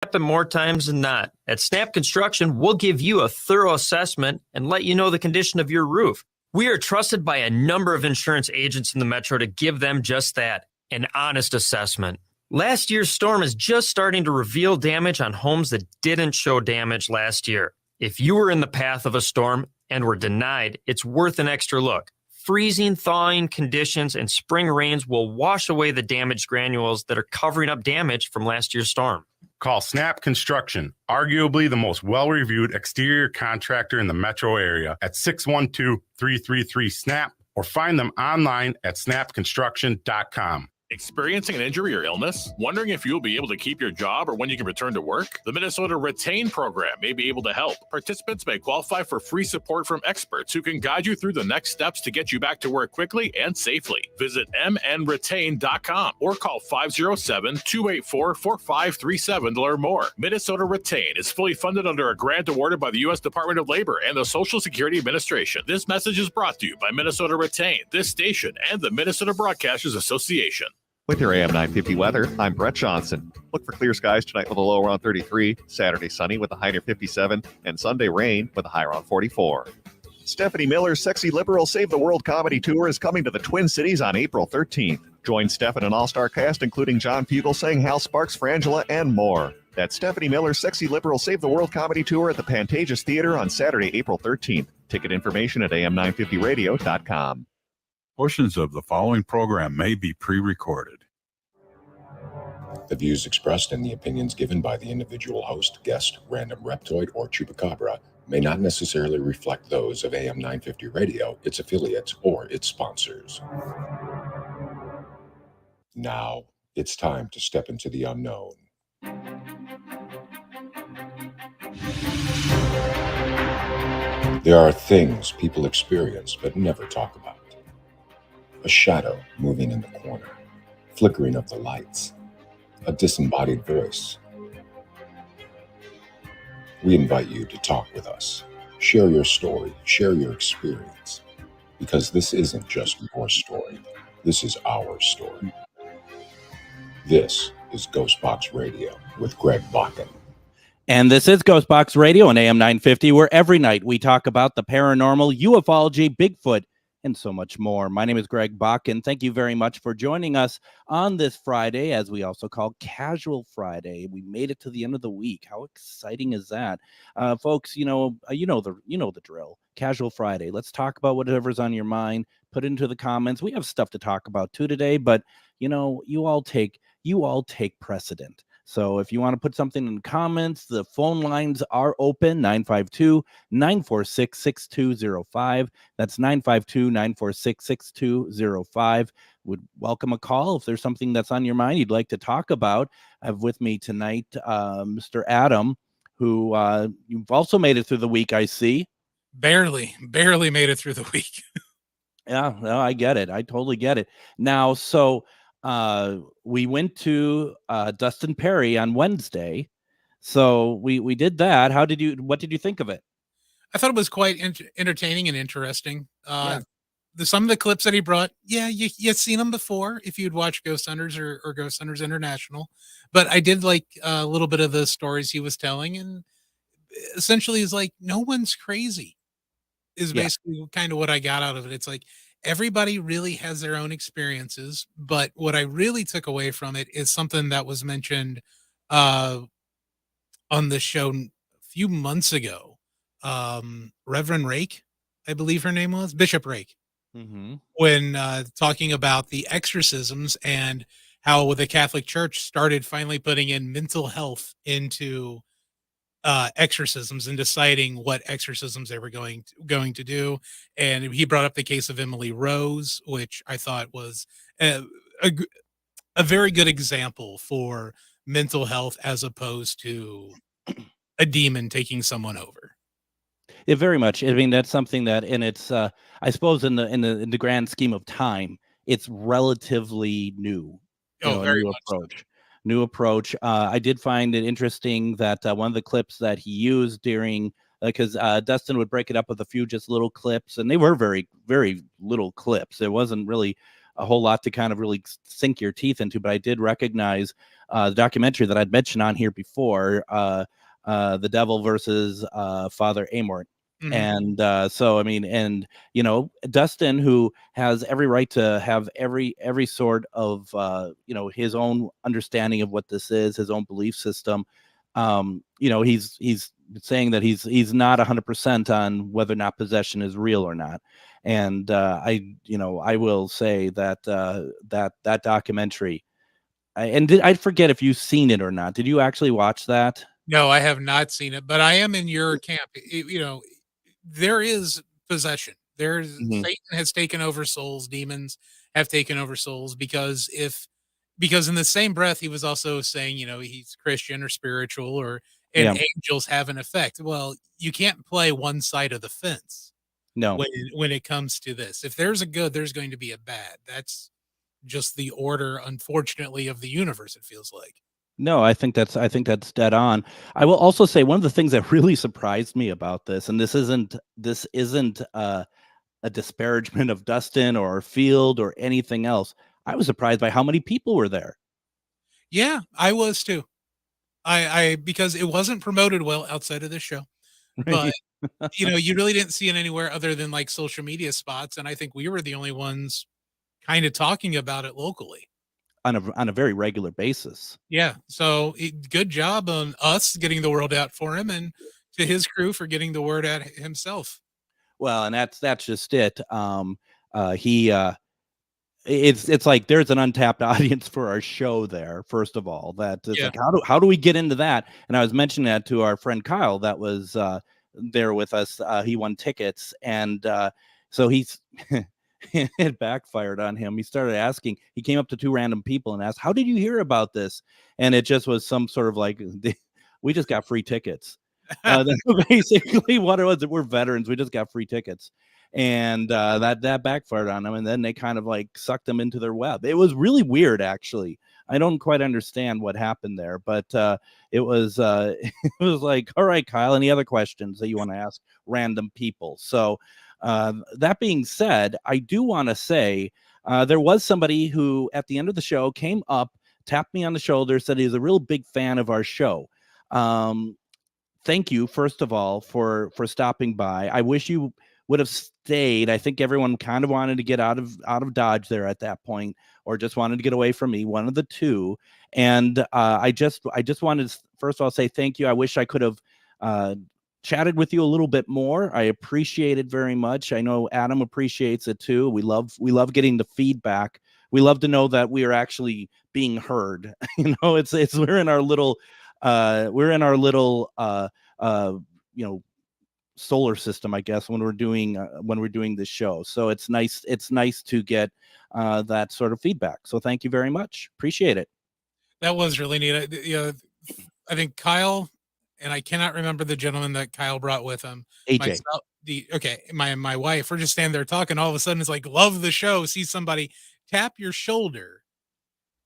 happen more times than not. At Snap Construction, we'll give you a thorough assessment and let you know the condition of your roof. We are trusted by a number of insurance agents in the metro to give them just that, an honest assessment. Last year's storm is just starting to reveal damage on homes that didn't show damage last year. If you were in the path of a storm and were denied, it's worth an extra look. Freezing, thawing conditions and spring rains will wash away the damaged granules that are covering up damage from last year's storm. Call Snap Construction, arguably the most well-reviewed exterior contractor in the metro area, at 612-333-SNAP or find them online at snapconstruction.com. Experiencing an injury or illness? Wondering if you'll be able to keep your job or when you can return to work? The Minnesota Retain program may be able to help. Participants may qualify for free support from experts who can guide you through the next steps to get you back to work quickly and safely. Visit mnretain.com or call 507-284-4537 to learn more. Minnesota Retain is fully funded under a grant awarded by the U.S. Department of Labor and the Social Security Administration. This message is brought to you by Minnesota Retain, this station, and the Minnesota Broadcasters Association. With your AM 950 weather, I'm Brett Johnson. Look for clear skies tonight with a low around 33, Saturday sunny with a high near 57, and Sunday rain with a high around 44. Stephanie Miller's Sexy Liberal Save the World Comedy Tour is coming to the Twin Cities on April 13th. Join Steph and an all-star cast including John Fugelsang, Hal Sparks, Frangela, and more. That's Stephanie Miller's Sexy Liberal Save the World Comedy Tour at the Pantages Theater on Saturday, April 13th. Ticket information at am950radio.com. Portions of the following program may be pre-recorded. The views expressed and the opinions given by the individual host, guest, random reptoid, or chupacabra may not necessarily reflect those of AM 950 Radio, its affiliates, or its sponsors. Now, it's time to step into the unknown. There are things people experience but never talk about. A shadow moving in the corner, flickering of the lights, a disembodied voice. We invite you to talk with us. Share your story, share your experience, because this isn't just your story. This is our story. This is GhostBox Radio with Greg Bakun. And this is GhostBox Radio on AM 950, where every night we talk about the paranormal, ufology, Bigfoot, and so much more. My name is Greg Bakun. Thank you very much for joining us on this Friday, as we also call Casual Friday. We made it to the end of the week. How exciting is that? Folks, you know the drill. Casual Friday. Let's talk about whatever's on your mind. Put it into the comments. We have stuff to talk about too today, but you all take precedent. So if you want to put something in the comments, the phone lines are open, 952-946-6205. That's 952-946-6205. Would welcome a call if there's something that's on your mind you'd like to talk about. I have with me tonight Mr. Adam, who you've also made it through the week, I see. Barely made it through the week. Yeah, no, I get it. I totally get it. Now, so we went to Dustin Perry on Wednesday, so we did that. What did you think of it? I thought it was quite entertaining and interesting. Some of the clips that he brought, you've seen them before if you'd watched Ghost Hunters or Ghost Hunters International, but I did like a little bit of the stories he was telling, and essentially is like, no one's crazy is basically kind of what I got out of it. It's like, everybody really has their own experiences, but what I really took away from it is something that was mentioned on the show a few months ago. Reverend Rake, I believe her name was, Bishop Rake, when talking about the exorcisms and how the Catholic Church started finally putting in mental health into exorcisms and deciding what exorcisms they were going to do. And he brought up the case of Emily Rose, which I thought was a very good example for mental health as opposed to a demon taking someone over. Yeah, very much. I mean, that's something that, and it's I suppose in the grand scheme of time, it's relatively new. Very much New approach. I did find it interesting that one of the clips that he used during, because Dustin would break it up with a few just little clips, and they were very, very little clips. It wasn't really a whole lot to kind of really sink your teeth into, but I did recognize the documentary that I'd mentioned on here before, The Devil versus Father Amort. Mhm. And so, I mean, and Dustin, who has every right to have every sort of his own understanding of what this is, his own belief system. He's saying that he's not 100% on whether or not possession is real or not. And I will say that that documentary, I forget if you've seen it or not. Did you actually watch that? No, I have not seen it, but I am in your camp. There is possession. There's Mhm. Satan has taken over souls, demons have taken over souls because in the same breath he was also saying, he's Christian or spiritual and Yeah. angels have an effect. Well, you can't play one side of the fence No. when it comes to this. If there's a good, there's going to be a bad. That's just the order, unfortunately, of the universe, it feels like. No, I think that's dead on. I will also say one of the things that really surprised me about this, and this isn't a disparagement of Dustin or Field or anything else. I was surprised by how many people were there. Yeah, I was too. I because it wasn't promoted well outside of this show. But, you really didn't see it anywhere other than, like, social media spots, and I think we were the only ones kinda talking about it locally. On a very regular basis. Yeah, so, good job on us getting the word out for him and to his crew for getting the word out himself. Well, and that's just it. He it's like there's an untapped audience for our show there. First of all, that it's Yeah. like how do we get into that? And I was mentioning that to our friend Kyle that was there with us. He won tickets, and so he's it backfired on him. He started asking. He came up to two random people and asked, "How did you hear about this?" And it just was some sort of like, "We just got free tickets." That's basically what it was. We're veterans. We just got free tickets, and that backfired on them. And then they kind of like sucked them into their web. It was really weird, actually. I don't quite understand what happened there, but it was it was like, all right, Kyle, any other questions that you want to ask random people? So that being said, I do want to say there was somebody who at the end of the show came up, tapped me on the shoulder, said he's a real big fan of our show. Thank you, first of all, for stopping by. I wish you would have stayed. I think everyone kind of wanted to get out of Dodge there at that point, or just wanted to get away from me, one of the two. And I just wanted to first of all say thank you. I wish I could have chatted with you a little bit more. I appreciate it very much. I know Adam appreciates it too. We love getting the feedback. We love to know that we are actually being heard. It's we're in our little solar system, I guess, when we're doing this show. So it's nice to get that sort of feedback. So thank you very much. Appreciate it. That was really neat. I think Kyle, and I cannot remember the gentleman that Kyle brought with him. AJ. My wife, we're just standing there talking. All of a sudden, it's like, love the show. See somebody tap your shoulder,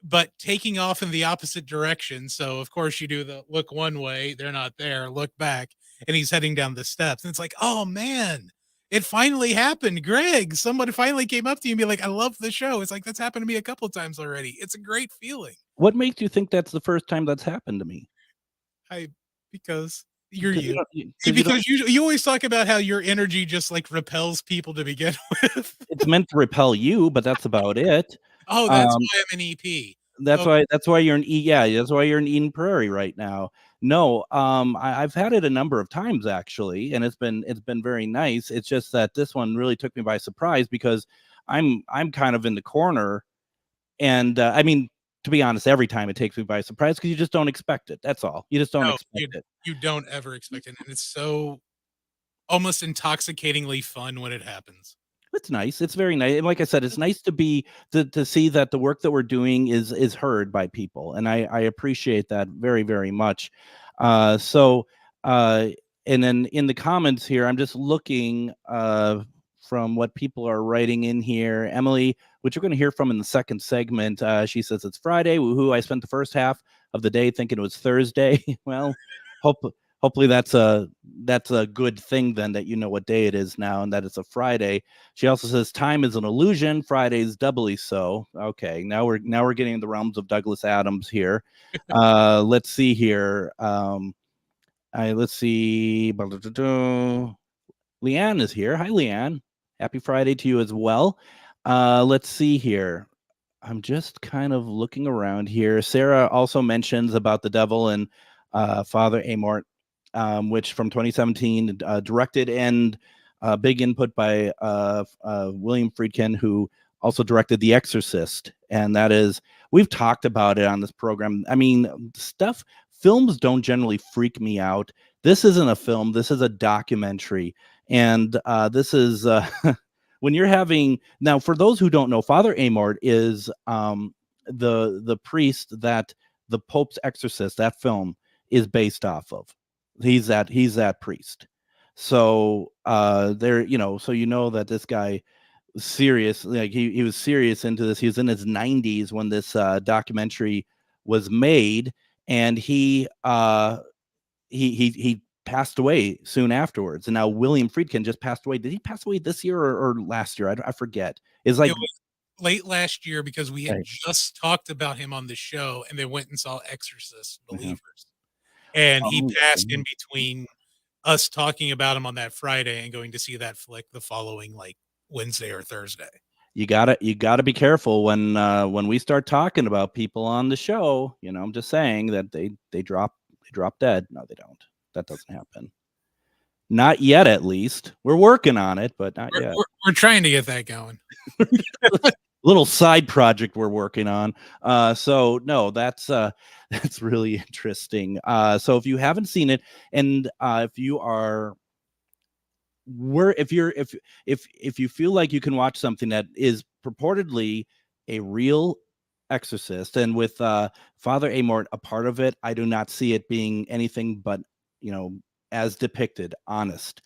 but taking off in the opposite direction. So, of course, you do the look one way, they're not there, look back, and he's heading down the steps. And it's like, oh, man, it finally happened. Greg, somebody finally came up to you and be like, I love the show. It's like, that's happened to me a couple of times already. It's a great feeling. What makes you think that's the first time that's happened to me? Because you're you. Because You always talk about how your energy just like repels people to begin with. it's meant to repel you, but that's about it. Oh, that's why I'm an EP. That's why you're that's why you're in Eden Prairie right now. No, I've had it a number of times actually, and it's been very nice. It's just that this one really took me by surprise because I'm kind of in the corner, and I mean, to be honest, every time it takes me by surprise because you just don't expect it. That's all. You just don't expect it. You don't ever expect it, and it's so almost intoxicatingly fun when it happens. It's nice. It's very nice. And like I said, it's nice to see that the work that we're doing is heard by people. And I appreciate that very, very much. And then in the comments here, I'm just looking from what people are writing in here. Emily, which we're going to hear from in the second segment, she says it's Friday. Woohoo! I spent the first half of the day thinking it was Thursday. Well, hopefully that's a good thing then, that you know what day it is now and that it's a Friday. She also says time is an illusion. Friday's doubly so. Okay, now we're getting in the realms of Douglas Adams here. Let's see here. Let's see. Leanne is here. Hi, Leanne. Happy Friday to you as well. Let's see here. I'm just kind of looking around here. Sarah also mentions about the devil and Father Amort, which from 2017, directed, and big input by William Friedkin, who also directed The Exorcist. And that is, we've talked about it on this program. I mean, films don't generally freak me out. This isn't a film. This is a documentary. And this is... when you're having, now for those who don't know, Father Amort is the priest that the Pope's Exorcist, that film, is based off of. He's that priest. So so you know that this guy was serious. Like he was serious into this. He was in his 90s when this documentary was made, and he passed away soon afterwards. And now William Friedkin just passed away. Did he pass away this year or last year? I forget. It was late last year, because we had just talked about him on the show, and they went and saw Exorcist Believers. And he passed in between us talking about him on that Friday and going to see that flick the following Wednesday or Thursday. You gotta be careful when we start talking about people on the show. I'm just saying that they drop dead. No, they don't. That doesn't happen. Not yet, at least. We're working on it, but not yet. We're trying to get that going. Little side project we're working on. So no, that's really interesting. So if you haven't seen it, and if you feel like you can watch something that is purportedly a real exorcist, and with Father Amort a part of it, I do not see it being anything but as depicted, honest.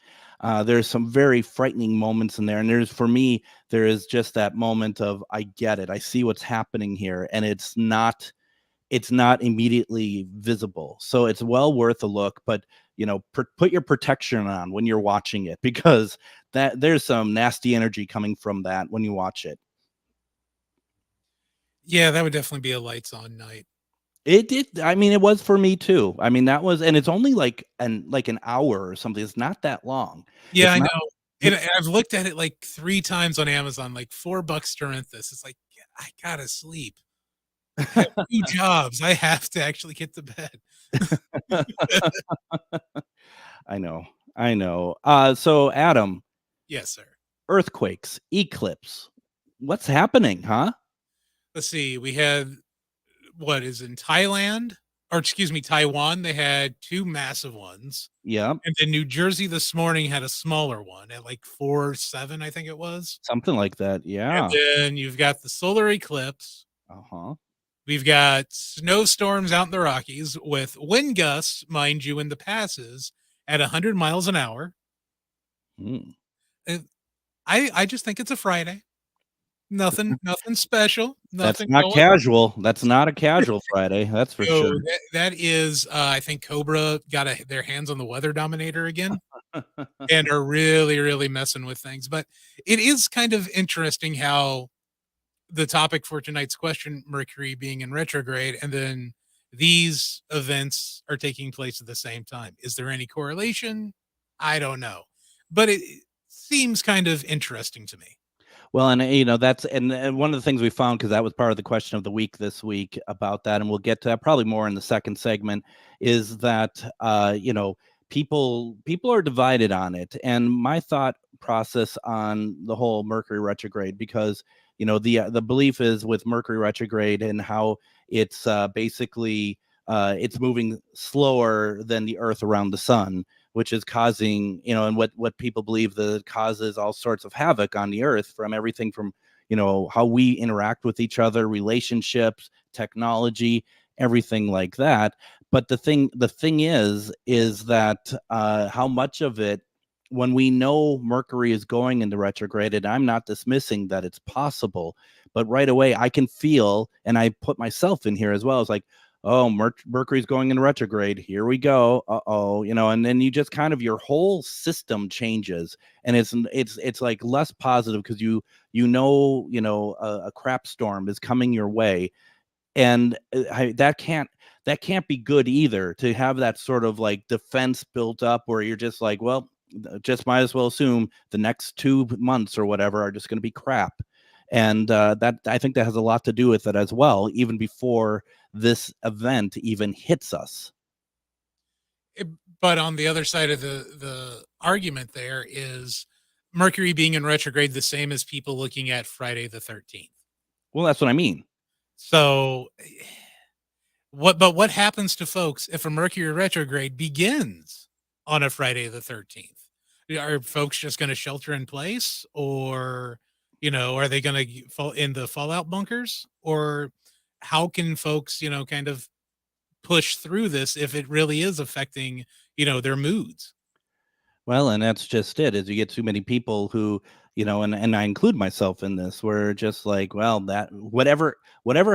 There's some very frightening moments in there, and for me there is just that moment of, I get it, I see what's happening here, and it's not immediately visible, so it's well worth a look. But put your protection on when you're watching it, because there's some nasty energy coming from that when you watch it. Yeah, that would definitely be a lights on night. It did. I mean, it was for me too. I mean, that was, and it's only like an hour or something. It's not that long. Yeah, I know. And I've looked at it 3 times on Amazon, $4 to rent this. It's I gotta sleep. I have 2 jobs. I have to actually get to bed. I know. So Adam. Yes, sir. Earthquakes, eclipse. What's happening, huh? Let's see. We had, what is in Taiwan? They had 2 massive ones. Yeah. And then New Jersey this morning had a smaller one at 4.7, I think it was. Something like that. Yeah. And then you've got the solar eclipse. Uh-huh. We've got snowstorms out in the Rockies with wind gusts, mind you, in the passes at 100 miles an hour. I just think it's a Friday. Nothing special. That's not casual. That's not a casual Friday. That's for sure. That is, I think Cobra got their hands on the weather dominator again and are really, really messing with things. But it is kind of interesting how the topic for tonight's question, Mercury being in retrograde, and then these events are taking place at the same time. Is there any correlation? I don't know. But it seems kind of interesting to me. Well, and that's and one of the things we found, because that was part of the question of the week this week about that, and we'll get to that probably more in the second segment, is that people are divided on it. And my thought process on the whole Mercury retrograde, because the belief is with Mercury retrograde and how it's basically it's moving slower than the Earth around the sun, which is causing, and what people believe that causes all sorts of havoc on the Earth, from everything from, how we interact with each other, relationships, technology, everything like that. But the thing is that how much of it, when we know Mercury is going into retrograde, and I'm not dismissing that it's possible, but right away I can feel, and I put myself in here as well, it's like, oh, Mercury's going in retrograde. Here we go. Uh-oh, and then you just kind of, your whole system changes, and it's like less positive because a crap storm is coming your way, and that can't be good either, to have that sort of like defense built up where you're just like, well, just might as well assume the next 2 months or whatever are just going to be crap. And that, I think that has a lot to do with it as well, even before this event even hits us. But on the other side of the argument, there is Mercury being in retrograde the same as people looking at Friday the 13th. Well, that's what I mean. So what happens to folks if a Mercury retrograde begins on a Friday the 13th? Are folks just going to shelter in place, or are they going to fall in the fallout bunkers, or how can folks kind of push through this if it really is affecting their moods? Well, and that's just it, is you get too many people who, and I include myself in this, where just like, well, that whatever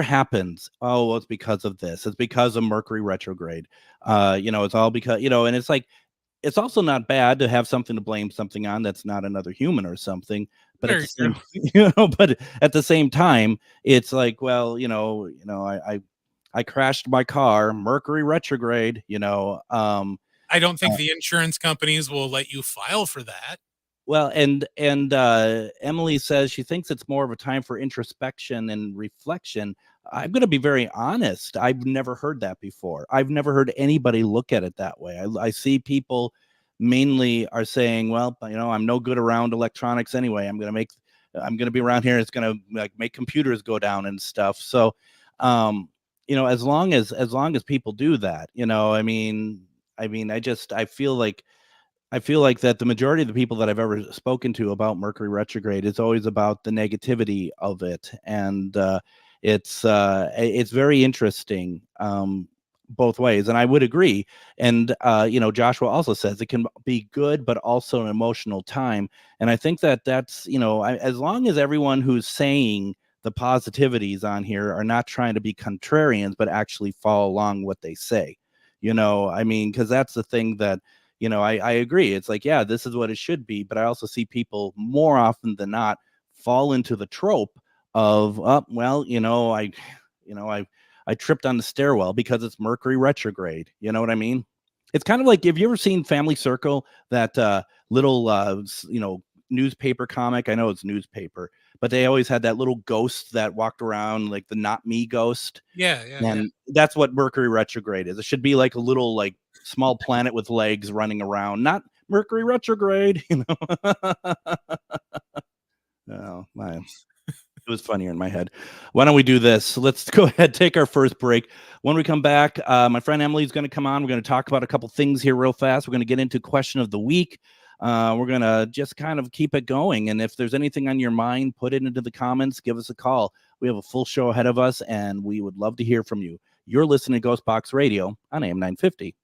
happens, oh, well, it's because of this. It's because of Mercury retrograde. It's all because, and it's like, it's also not bad to have something to blame something on that's not another human or something. But at the same, but at the same time, it's like, well, I crashed my car, Mercury retrograde, I don't think the insurance companies will let you file for that. Well, and Emily says she thinks it's more of a time for introspection and reflection. I'm going to be very honest. I've never heard that before. I've never heard anybody look at it that way. I see people mainly are saying, well, I'm no good around electronics anyway. I'm going to be around here. It's going to like make computers go down and stuff. So, as long as people do that, I feel like that the majority of the people that I've ever spoken to about Mercury retrograde is always about the negativity of it. And it's very interesting both ways. And I would agree. And, Joshua also says it can be good, but also an emotional time. And I think that's, as long as everyone who's saying the positivities on here are not trying to be contrarians, but actually follow along what they say, because that's the thing that, I agree. It's like, yeah, this is what it should be. But I also see people more often than not fall into the trope of, I tripped on the stairwell because it's Mercury retrograde. You know what I mean? It's kind of like, have you ever seen Family Circle, that little, newspaper comic? I know it's newspaper, but they always had that little ghost that walked around, like the not me ghost. Yeah. That's what Mercury retrograde is. It should be like a little, like, small planet with legs running around, not Mercury retrograde. Oh my, it was funnier in my head. Why don't we do this? Let's go ahead, take our first break. When we come back, my friend Emily is going to come on. We're going to talk about a couple things here real fast. We're going to get into question of the week. We're going to just kind of keep it going. And if there's anything on your mind, put it into the comments. Give us a call. We have a full show ahead of us, and we would love to hear from you. You're listening to GhostBox Radio on AM 950.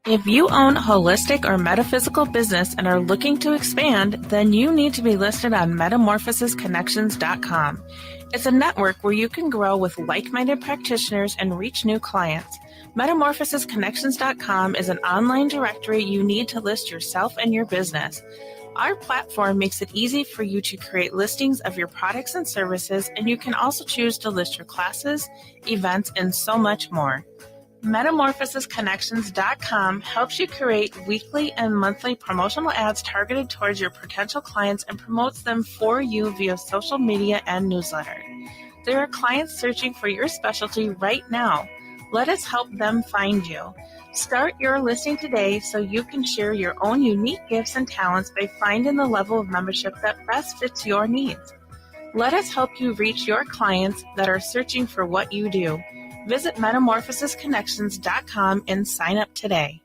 If you own a holistic or metaphysical business and are looking to expand, then you need to be listed on metamorphosisconnections.com. It's a network where you can grow with like-minded practitioners and reach new clients. Metamorphosisconnections.com is an online directory you need to list yourself and your business. Our platform makes it easy for you to create listings of your products and services, and you can also choose to list your classes, events, and so much more. Metamorphosisconnections.com helps you create weekly and monthly promotional ads targeted towards your potential clients and promotes them for you via social media and newsletter. There are clients searching for your specialty right now. Let us help them find you. Start your listing today so you can share your own unique gifts and talents by finding the level of membership that best fits your needs. Let us help you reach your clients that are searching for what you do. Visit metamorphosisconnections.com and sign up today.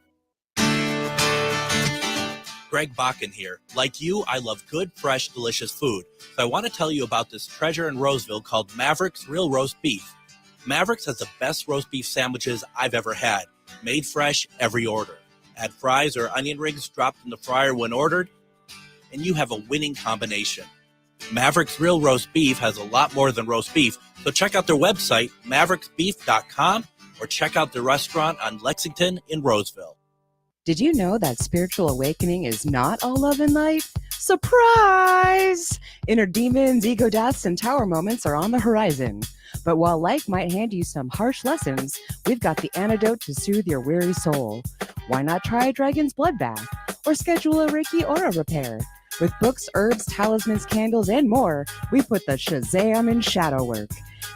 Greg Bakun here. Like you, I love good, fresh, delicious food. So I want to tell you about this treasure in Roseville called Maverick's Real Roast Beef. Maverick's has the best roast beef sandwiches I've ever had. Made fresh every order. Add fries or onion rings dropped in the fryer when ordered, and you have a winning combination. Mavericks Real Roast Beef has a lot more than roast beef, so check out their website, mavericksbeef.com, or check out their restaurant on Lexington in Roseville. Did you know that spiritual awakening is not all love and light? Surprise! Inner demons, ego deaths, and tower moments are on the horizon. But while life might hand you some harsh lessons, we've got the antidote to soothe your weary soul. Why not try a dragon's blood bath? Or schedule a Reiki aura repair? With books, herbs, talismans, candles, and more, we put the Shazam in shadow work.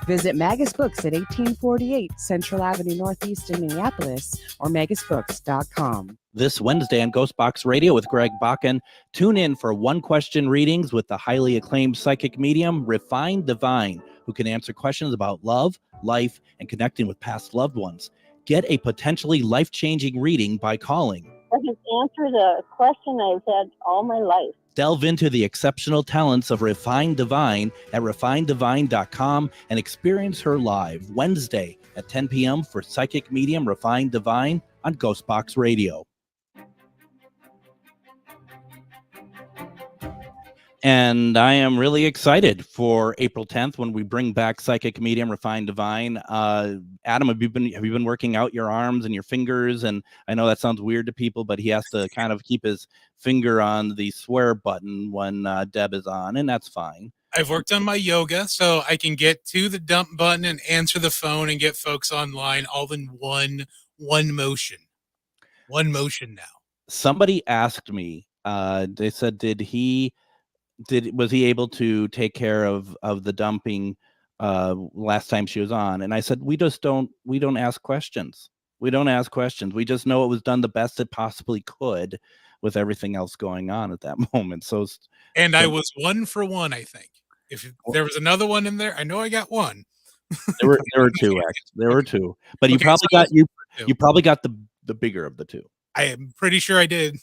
Visit Magus Books at 1848 Central Avenue Northeast in Minneapolis or magusbooks.com. This Wednesday on GhostBox Radio with Greg Bakun, tune in for one-question readings with the highly acclaimed psychic medium, Refined Divine, who can answer questions about love, life, and connecting with past loved ones. Get a potentially life-changing reading by calling. I can answer the question I've had all my life. Delve into the exceptional talents of Refined Divine at refineddivine.com and experience her live Wednesday at 10 p.m. for psychic medium Refined Divine on GhostBox Radio. And I am really excited for April 10th when we bring back psychic medium Refined Divine. Adam, have you been working out your arms and your fingers? And I know that sounds weird to people, but he has to kind of keep his finger on the swear button when Deb is on, and that's fine. I've worked on my yoga so I can get to the dump button and answer the phone and get folks online all in one motion. One motion now. Somebody asked me, they said, was he able to take care of the dumping last time she was on? And I said, we don't ask questions. We don't ask questions. We just know it was done the best it possibly could with everything else going on at that moment. And I was 1 for 1, I think. If there was another one in there, I know I got one. There were two, actually. There were two. But you probably got the bigger of the two. I am pretty sure I did.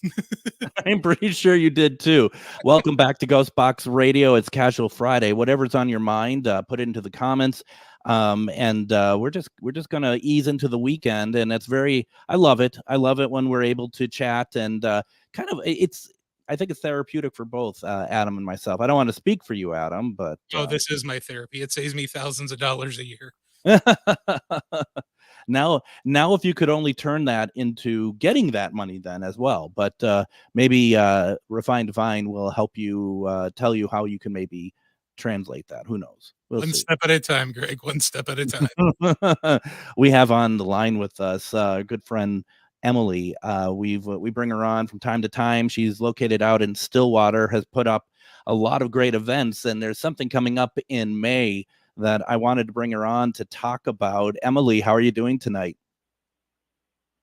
I'm pretty sure you did too. Welcome back to GhostBox Radio. It's Casual Friday. Whatever's on your mind, put it into the comments. We're just gonna ease into the weekend, and I love it. I love it when we're able to chat and I think it's therapeutic for both Adam and myself. I don't want to speak for you, Adam, but this is my therapy. It saves me thousands of dollars a year. Now, if you could only turn that into getting that money then as well, but maybe Refined Divine will help you tell you how you can maybe translate that. Who knows? One step at a time, Greg. One step at a time. We have on the line with us a good friend, Emily. We bring her on from time to time. She's located out in Stillwater, has put up a lot of great events, and there's something coming up in May that I wanted to bring her on to talk about. Emily, how are you doing tonight?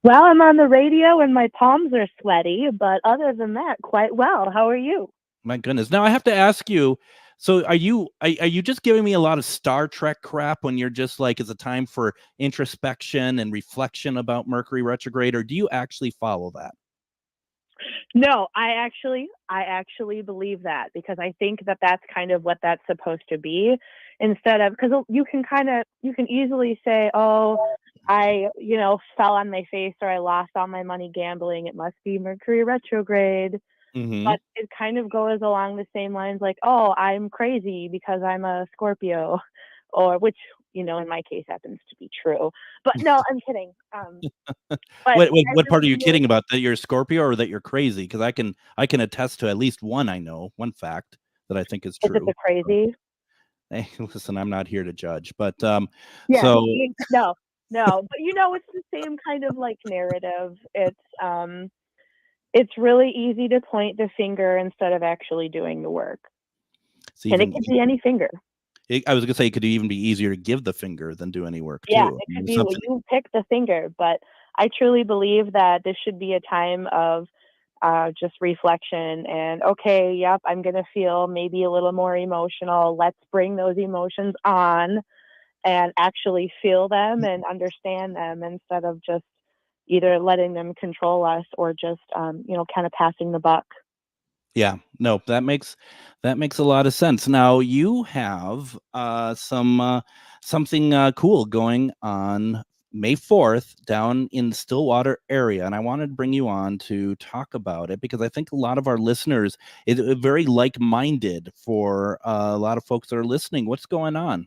Well, I'm on the radio and my palms are sweaty, but other than that, quite well. How are you? My goodness. Now I have to ask you, so are you just giving me a lot of Star Trek crap when you're just like, it's a time for introspection and reflection about Mercury retrograde, or do you actually follow that? No, I actually believe that, because I think that that's kind of what that's supposed to be, instead of, because you can easily say, oh, I fell on my face or I lost all my money gambling. It must be Mercury retrograde. Mm-hmm. But it kind of goes along the same lines, like, oh, I'm crazy because I'm a Scorpio, or which, in my case happens to be true. But no, I'm kidding. Wait, what part are you kidding about? That you're a Scorpio or that you're crazy? Because I can attest to at least one fact that I think is true. Is it the crazy? Hey, listen, I'm not here to judge, but yeah, so no, but it's the same kind of like narrative. It's really easy to point the finger instead of actually doing the work. And it could be any finger. I was going to say it could even be easier to give the finger than do any work, yeah, too. It could be you pick the finger, but I truly believe that this should be a time of just reflection and, okay, yep, I'm going to feel maybe a little more emotional. Let's bring those emotions on and actually feel them and understand them instead of just either letting them control us or just, kind of passing the buck. Yeah, no, that makes a lot of sense. Now you have something cool going on May 4th down in the Stillwater area. And I wanted to bring you on to talk about it because I think a lot of our listeners is very like-minded for a lot of folks that are listening. What's going on?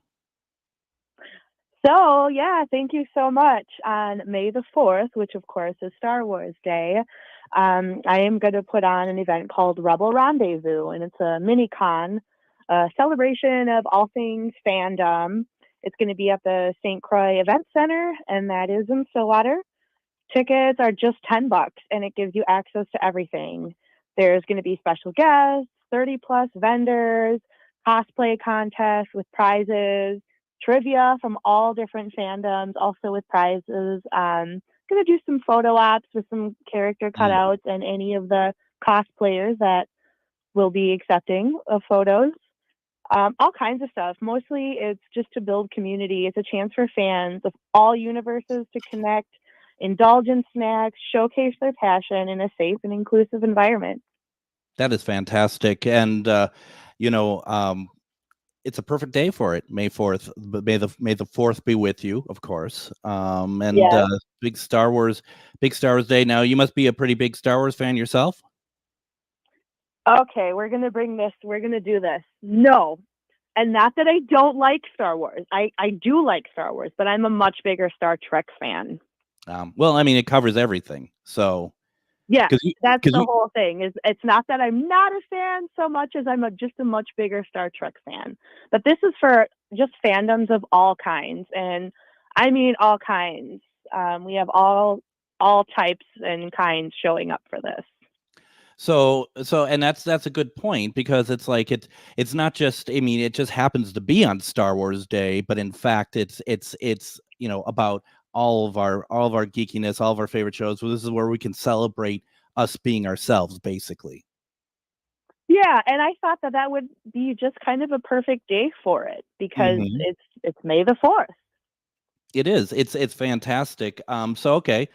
So, yeah, thank you so much. On May the 4th, which of course is Star Wars Day, I am going to put on an event called Rebel Rendezvous, and it's a mini con, a celebration of all things fandom. It's going to be at the St. Croix Event Center, and that is in Stillwater. Tickets are just $10, and it gives you access to everything. There's going to be special guests, 30 plus vendors, cosplay contests with prizes, trivia from all different fandoms, also with prizes. Going to do some photo ops with some character cutouts and any of the cosplayers that will be accepting of photos. All kinds of stuff. Mostly it's just to build community. It's a chance for fans of all universes to connect, indulge in snacks, showcase their passion in a safe and inclusive environment. That is fantastic. And, it's a perfect day for it, May 4th. But may the 4th be with you, of course. And Yes. big Star Wars Day. Now, you must be a pretty big Star Wars fan yourself. Okay, we're going to do this. No. And not that I don't like Star Wars. I do like Star Wars, but I'm a much bigger Star Trek fan. Well, I mean, it covers everything. So yeah, that's the you, whole thing. Is it's not that I'm not a fan so much as I'm just a much bigger Star Trek fan. But this is for just fandoms of all kinds, and I mean all kinds. We have all types and kinds showing up for this. So and that's a good point, because it's like it's not just, I mean, it just happens to be on Star Wars Day, but in fact it's about all of our geekiness, all of our favorite shows. So this is where we can celebrate us being ourselves, basically. Yeah, and I thought that would be just kind of a perfect day for it, because it's May the 4th. It is. It's fantastic. So okay.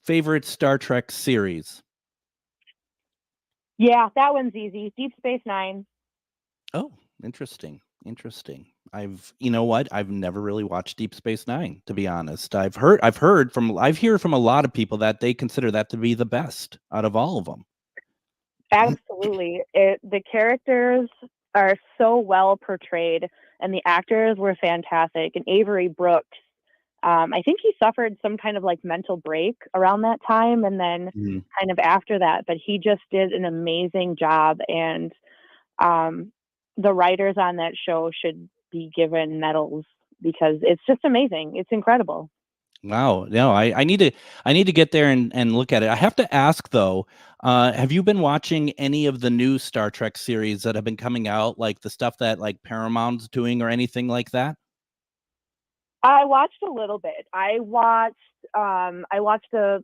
Favorite Star Trek series? Yeah, that one's easy. Deep Space Nine. Oh, interesting. You know what? I've never really watched Deep Space Nine, to be honest. I've heard from a lot of people that they consider that to be the best out of all of them. Absolutely. The characters are so well portrayed, and the actors were fantastic. And Avery Brooks, I think he suffered some kind of like mental break around that time, and then kind of after that, but he just did an amazing job. And the writers on that show should be given medals, because it's just amazing. It's incredible. Wow. No, I need to get there and look at it. I have to ask though, have you been watching any of the new Star Trek series that have been coming out, like the stuff that like Paramount's doing or anything like that? I watched a little bit. I watched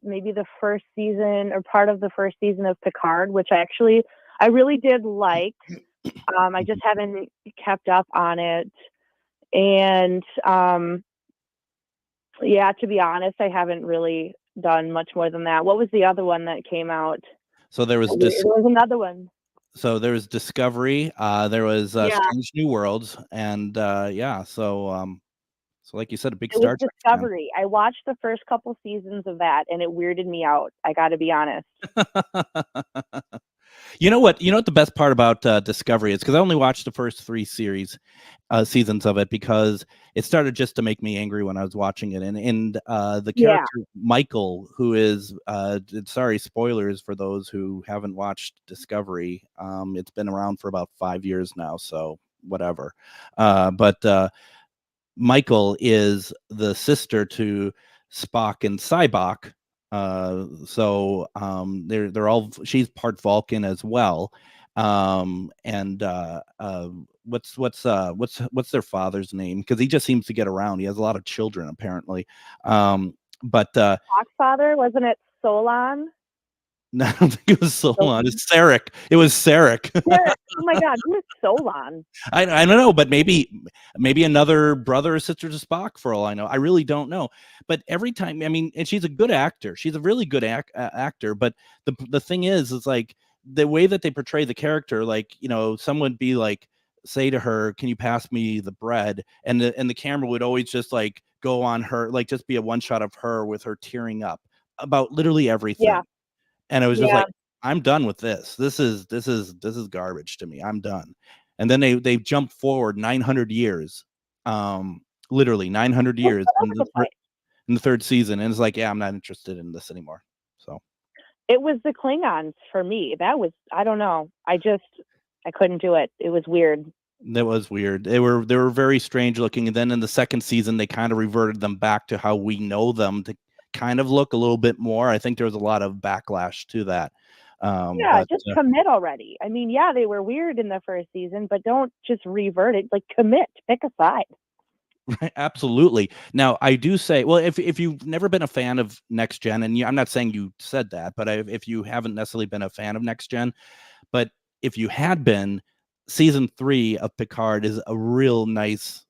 maybe the first season or part of the first season of Picard, which I really did like. I just haven't kept up on it. And yeah, to be honest, I haven't really done much more than that. What was the other one that came out? So there was another one. So there was Discovery, there was Strange New Worlds, and so like you said, a big Star Trek Discovery. I watched the first couple seasons of that, and it weirded me out. I got to be honest. You know what the best part about Discovery is, because I only watched the first 3 seasons of it, because it started just to make me angry when I was watching it. And the character Michael, who is sorry, spoilers for those who haven't watched Discovery. It's been around for about 5 years now, so whatever. But Michael is the sister to Spock and Cybok. They're all, she's part Vulcan as well. What's their father's name? Because he just seems to get around. He has a lot of children, apparently. Spock's father, wasn't it Solon? No, I don't think it was Solon. It's Sarek. It was Sarek. Oh my God, who is Solon? I don't know, but maybe another brother or sister to Spock, for all I know. I really don't know. But every time, I mean, and she's a good actor. She's a really good actor. But the thing is like the way that they portray the character, like, someone would be like, say to her, "Can you pass me the bread?" And the camera would always just like go on her, like just be a one shot of her with her tearing up about literally everything. Yeah. And I was just Yeah. like, I'm done with this. This is garbage to me. I'm done. And then they jumped forward 900 years, literally 900 years in the third season, and it's like, yeah, I'm not interested in this anymore. So It was the Klingons for me. That was, I don't know. I couldn't do it. It was weird. that was weird. They were very strange looking, and then in the second season they kind of reverted them back to how we know them to kind of look a little bit more. I think there was a lot of backlash to that. Yeah, just commit already. I mean, yeah, they were weird in the first season, but don't just revert it. Like, commit, pick a side. Right, absolutely. Now, I do say, well, if you've never been a fan of Next Gen, and I'm not saying you said that, but if you haven't necessarily been a fan of Next Gen, but if you had been, season 3 of Picard is a real nice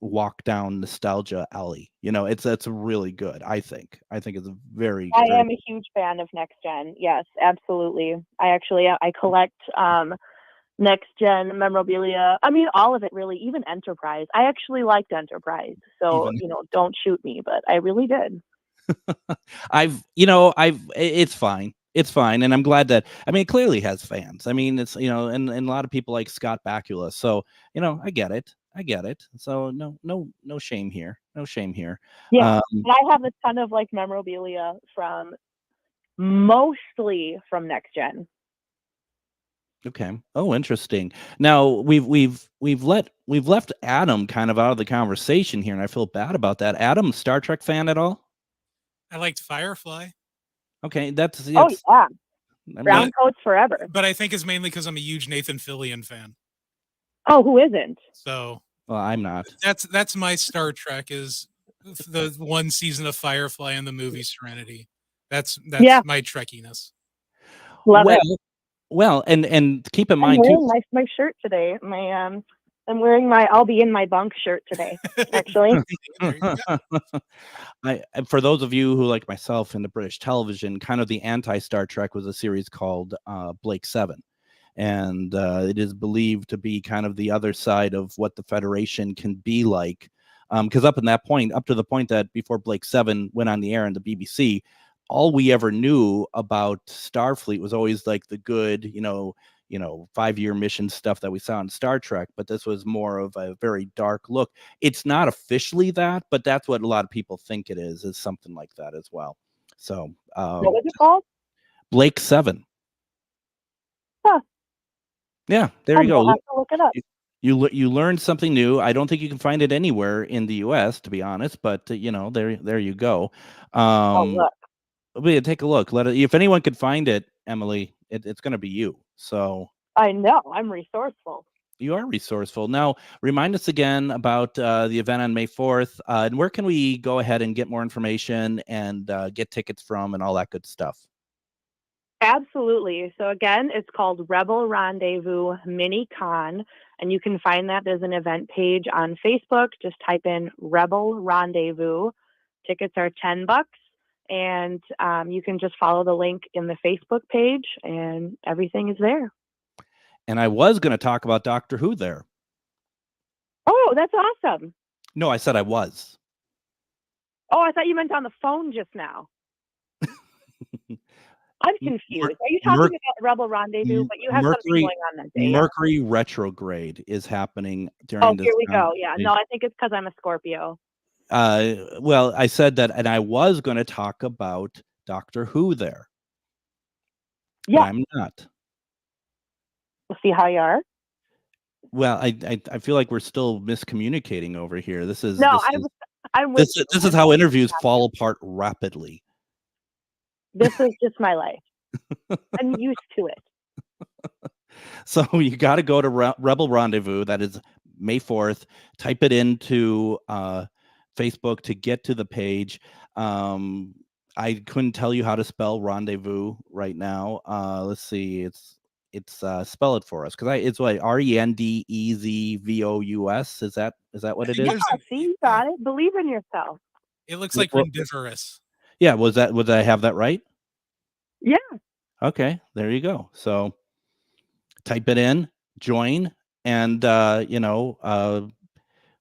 walk down nostalgia alley. You know, it's really good. I think it's very. I very am a huge fan of Next Gen. Yes, absolutely. I collect Next Gen memorabilia. I mean, all of it really, even Enterprise. I actually liked Enterprise. So, don't shoot me, but I really did. It's fine. It's fine. And I'm glad that, I mean, it clearly has fans. I mean, it's, and a lot of people like Scott Bakula. So, I get it. So no shame here. No shame here. Yeah. And I have a ton of like memorabilia mostly from Next Gen. Okay. Oh, interesting. Now we've left Adam kind of out of the conversation here, and I feel bad about that. Adam, Star Trek fan at all? I liked Firefly. Okay, that's yeah. Brown coats forever. But I think it's mainly because I'm a huge Nathan Fillion fan. Oh, who isn't? So, well, I'm not. That's my Star Trek, is the one season of Firefly and the movie Serenity. That's my Trekkiness. Love it. Well, and keep in mind I'm too. wearing my shirt today. I'm wearing my "I'll be in my bunk" shirt today. Actually, for those of you who, like myself, in the British television, kind of the anti-Star Trek was a series called Blake 7, and it is believed to be kind of the other side of what the Federation can be like. Because up to the point that before Blake 7 went on the air in the BBC, all we ever knew about Starfleet was always like the good, 5-year mission stuff that we saw in Star Trek, but this was more of a very dark look. It's not officially that, but that's what a lot of people think it is something like that as well. So, what was it called? Blake 7. Huh. Yeah, there you go. I'll have to look it up. You learned something new. I don't think you can find it anywhere in the U.S., to be honest, but there you go. Look. Yeah, take a look. If anyone could find it, Emily, it's going to be you. So I know I'm resourceful. You are resourceful. Now, remind us again about the event on May 4th, and where can we go ahead and get more information and get tickets from and all that good stuff. Absolutely. So again, it's called Rebel Rendezvous Mini Con, and you can find that there's an event page on Facebook. Just type in Rebel Rendezvous. Tickets are $10. And you can just follow the link in the Facebook page, and everything is there. And I was going to talk about Doctor Who there. Oh, that's awesome. No, I said I was. Oh, I thought you meant on the phone just now. I'm confused. Are you talking about Rebel Rendezvous? But you have something going on that day. Mercury retrograde is happening during this. Oh, here we go. Yeah. No, I think it's because I'm a Scorpio. Well, I said that, and I was going to talk about Doctor Who there. Yeah, I'm not. We'll see how you are. Well, I feel like we're still miscommunicating over here. This is how interviews fall apart rapidly. This is just my life. I'm used to it. So you got to go to Rebel Rendezvous. That is May 4th. Type it into Facebook to get to the page. I couldn't tell you how to spell rendezvous right now. Let's see. It's spell it for us, because it's what RENDEZVOUS. Is that what it is? Yeah, see, you got it. Believe in yourself. It looks like rendivorous. Yeah, would I have that right? Yeah. Okay, there you go. So type it in, join, and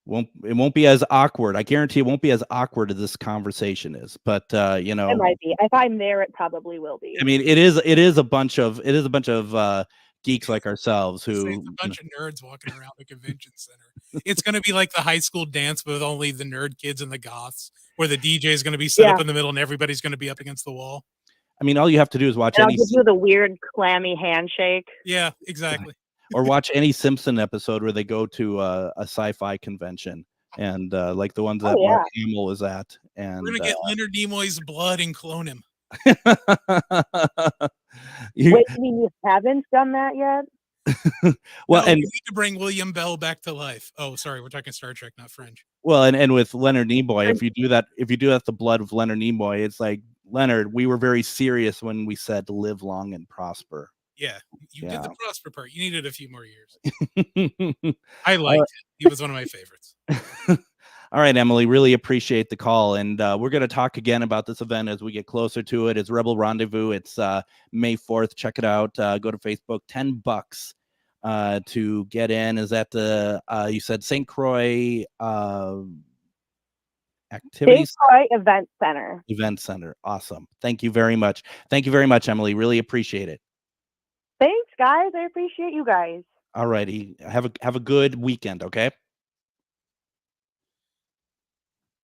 It won't be as awkward. I guarantee it won't be as awkward as this conversation is. But you know, It might be. If I'm there, it probably will be. I mean, it is a bunch of geeks like ourselves It's who a bunch of nerds walking around the convention center. It's going to be like the high school dance with only the nerd kids and the goths, where the DJ is going to be set up in the middle and everybody's going to be up against the wall. I mean, all you have to do is watch And I'll any give you the weird clammy handshake. Yeah, exactly. or watch any Simpson episode where they go to a sci-fi convention and like the ones that Mark Hamill was at. And we're gonna get Leonard Nimoy's blood and clone him. Wait, you mean you haven't done that yet? Well, no, and we need to bring William Bell back to life. Oh, sorry, we're talking Star Trek, not French. well, and with Leonard Nimoy, if you do that, the blood of Leonard Nimoy, it's like, Leonard, we were very serious when we said to live long and prosper. Yeah, you did the prosper part. You needed a few more years. I liked it. He was one of my favorites. All right, Emily, really appreciate the call. And we're going to talk again about this event as we get closer to it. It's Rebel Rendezvous. It's May 4th. Check it out. Go to Facebook. $10 to get in. Is that the, you said St. Croix Activities? St. Croix Event Center. Event Center. Awesome. Thank you very much. Thank you very much, Emily. Really appreciate it. Thanks, guys. I appreciate you guys. All righty. Have a good weekend, okay?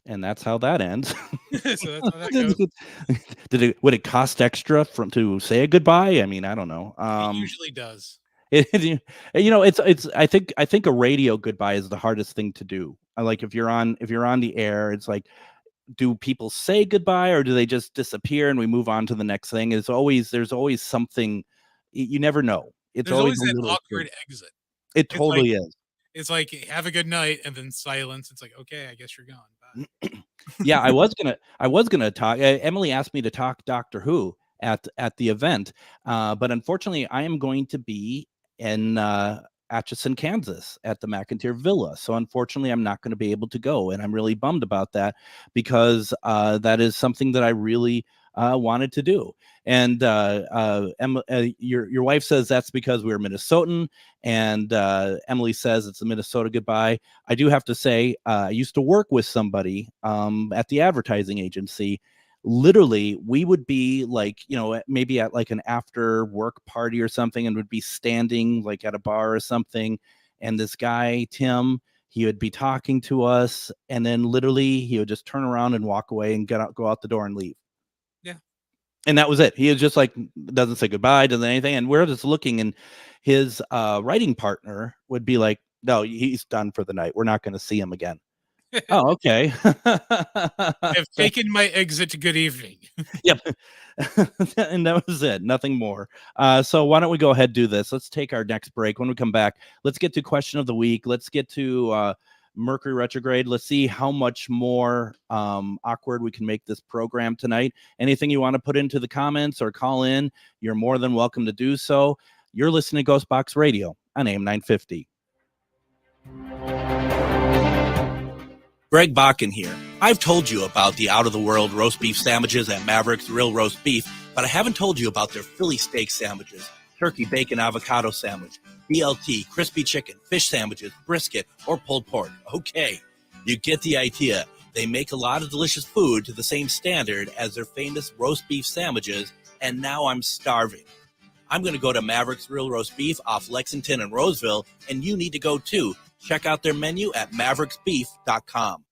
And that's how that ends. So that's how that goes. Would it cost extra to say a goodbye? I mean, I don't know. It usually does. You know, it's I think a radio goodbye is the hardest thing to do. Like if you're on the air, it's like, do people say goodbye or do they just disappear and we move on to the next thing? There's always something. You never know. There's always that awkward exit. It totally is. It's like, have a good night, and then silence. It's like, okay, I guess you're gone. Bye. Yeah, I was gonna talk. Emily asked me to talk Doctor Who at the event, but unfortunately, I am going to be in Atchison, Kansas, at the McIntyre Villa. So unfortunately, I'm not going to be able to go, and I'm really bummed about that because that is something that I really wanted to do. And your wife says that's because we're Minnesotan, and Emily says it's a Minnesota goodbye. I do have to say, I used to work with somebody at the advertising agency. Literally, we would be like, you know, maybe at like an after work party or something, and would be standing like at a bar or something. And this guy, Tim, he would be talking to us, and then literally he would just turn around and walk away and go out the door and leave. And that was it. He was just like, doesn't say goodbye, doesn't anything. And we're just looking, and his writing partner would be like, no, he's done for the night. We're not going to see him again. Oh, okay. I've taken my exit. Good evening. Yep. And that was it. Nothing more. So why don't we go ahead and do this? Let's take our next break. When we come back, let's get to question of the week. Let's get to Mercury retrograde. Let's see how much more awkward we can make this program tonight. Anything you want to put into the comments or call in, you're more than welcome to do so. You're listening to GhostBox Radio on AM 950. Greg Bakun here. I've told you about the out-of-the-world roast beef sandwiches at Maverick's Real Roast Beef, but I haven't told you about their Philly steak sandwiches, turkey bacon avocado sandwich, BLT, crispy chicken, fish sandwiches, brisket, or pulled pork. Okay, you get the idea. They make a lot of delicious food to the same standard as their famous roast beef sandwiches, and now I'm starving. I'm going to go to Maverick's Real Roast Beef off Lexington and Roseville, and you need to go too. Check out their menu at mavericksbeef.com.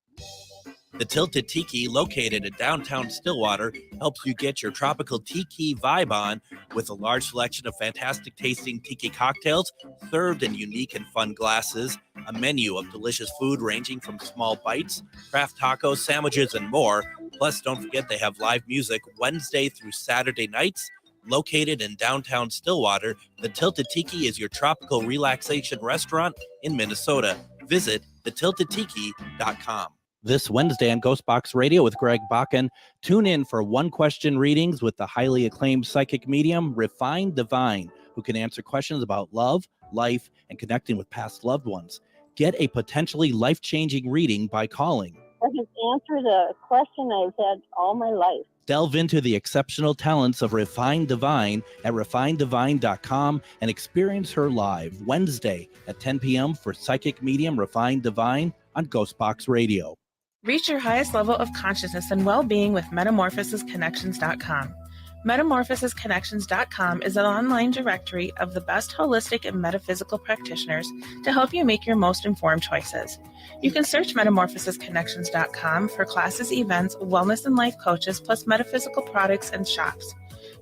The Tilted Tiki, located in downtown Stillwater, helps you get your tropical tiki vibe on with a large selection of fantastic tasting tiki cocktails served in unique and fun glasses, a menu of delicious food ranging from small bites, craft tacos, sandwiches, and more. Plus, don't forget they have live music Wednesday through Saturday nights. Located in downtown Stillwater, the Tilted Tiki is your tropical relaxation restaurant in Minnesota. Visit thetiltedtiki.com. This Wednesday on GhostBox Radio with Greg Bakun. Tune in for one-question readings with the highly acclaimed psychic medium, Refined Divine, who can answer questions about love, life, and connecting with past loved ones. Get a potentially life-changing reading by calling. I can answer the question I've had all my life. Delve into the exceptional talents of Refined Divine at refinedivine.com and experience her live Wednesday at 10 p.m. for psychic medium Refined Divine on GhostBox Radio. Reach your highest level of consciousness and well-being with metamorphosisconnections.com. Metamorphosisconnections.com is an online directory of the best holistic and metaphysical practitioners to help you make your most informed choices. You can search metamorphosisconnections.com for classes, events, wellness and life coaches, plus metaphysical products and shops.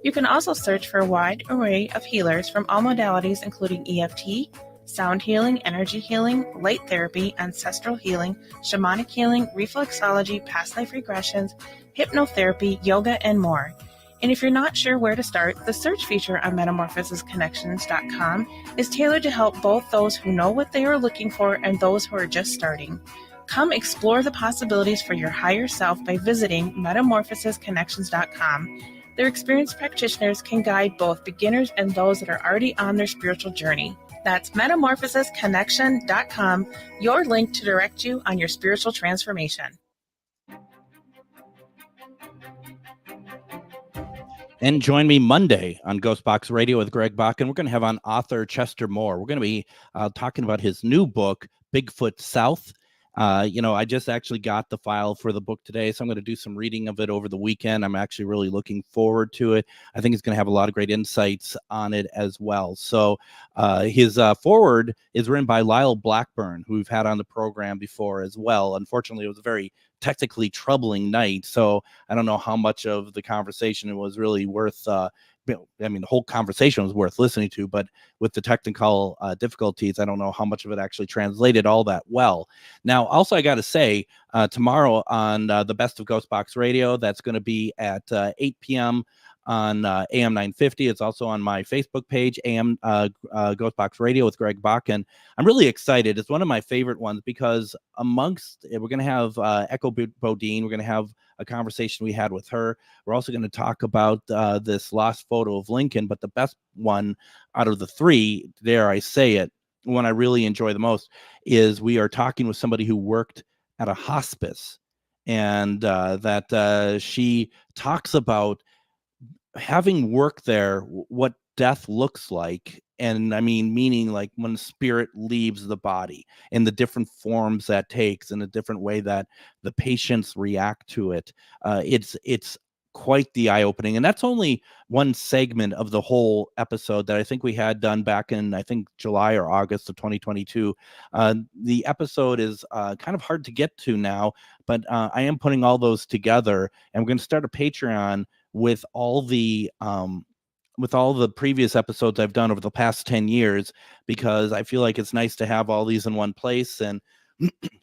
You can also search for a wide array of healers from all modalities, including EFT, sound healing, energy healing, light therapy, ancestral healing, shamanic healing, reflexology, past life regressions, hypnotherapy, yoga, and more. And if you're not sure where to start, the search feature on metamorphosisconnections.com is tailored to help both those who know what they are looking for and those who are just starting. Come explore the possibilities for your higher self by visiting metamorphosisconnections.com. Their experienced practitioners can guide both beginners and those that are already on their spiritual journey. That's metamorphosisconnection.com, your link to direct you on your spiritual transformation. And join me Monday on GhostBox Radio with Greg Bakun. We're going to have on author Chester Moore. We're going to be talking about his new book, Bigfoot South. I just actually got the file for the book today, so I'm going to do some reading of it over the weekend. I'm actually really looking forward to it. I think it's going to have a lot of great insights on it as well. So his foreword is written by Lyle Blackburn, who we've had on the program before as well. Unfortunately, it was a very technically troubling night, so I don't know how much of the conversation was really worth the whole conversation was worth listening to, but with the technical difficulties, I don't know how much of it actually translated all that well. Now, also, I got to say, tomorrow on the Best of GhostBox Radio, that's going to be at 8 p.m. on AM 950. It's also on my Facebook page, AM GhostBox Radio with Greg Bakun. I'm really excited. It's one of my favorite ones because amongst it, we're going to have Echo Bodine. We're going to have a conversation we had with her. We're also going to talk about this lost photo of Lincoln, but the best one out of the three, dare I say it, one I really enjoy the most is we are talking with somebody who worked at a hospice, and that she talks about having worked there, what death looks like. And I mean, meaning like when spirit leaves the body and the different forms that takes and the different way that the patients react to it. It's quite the eye-opening. And that's only one segment of the whole episode that I think we had done back in, I think, July or August of 2022. The episode is kind of hard to get to now, but I am putting all those together, and we're going to start a Patreon with all the previous episodes I've done over the past 10 years, because I feel like it's nice to have all these in one place, and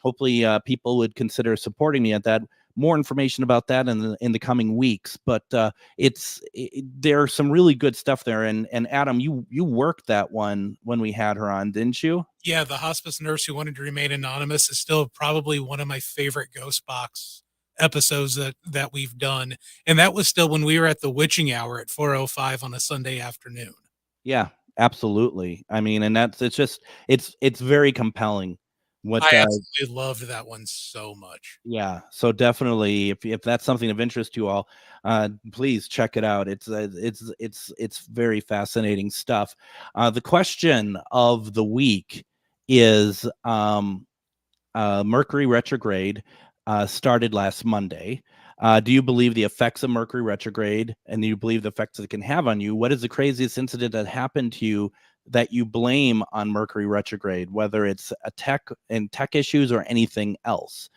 hopefully people would consider supporting me at that. More information about that in the coming weeks, but there's some really good stuff there. And Adam, you worked that one when we had her on, didn't you? Yeah, the hospice nurse who wanted to remain anonymous is still probably one of my favorite GhostBox episodes that we've done, and that was still when we were at the witching hour at 4:05 on a Sunday afternoon. Yeah, absolutely. I mean, and it's very compelling. I absolutely loved that one so much. Yeah, so definitely, if that's something of interest to you all, please check it out. It's very fascinating stuff. The question of the week is Mercury retrograde started last Monday. Do you believe the effects of Mercury retrograde, and do you believe the effects it can have on you? What is the craziest incident that happened to you that you blame on Mercury retrograde, whether it's tech issues or anything else?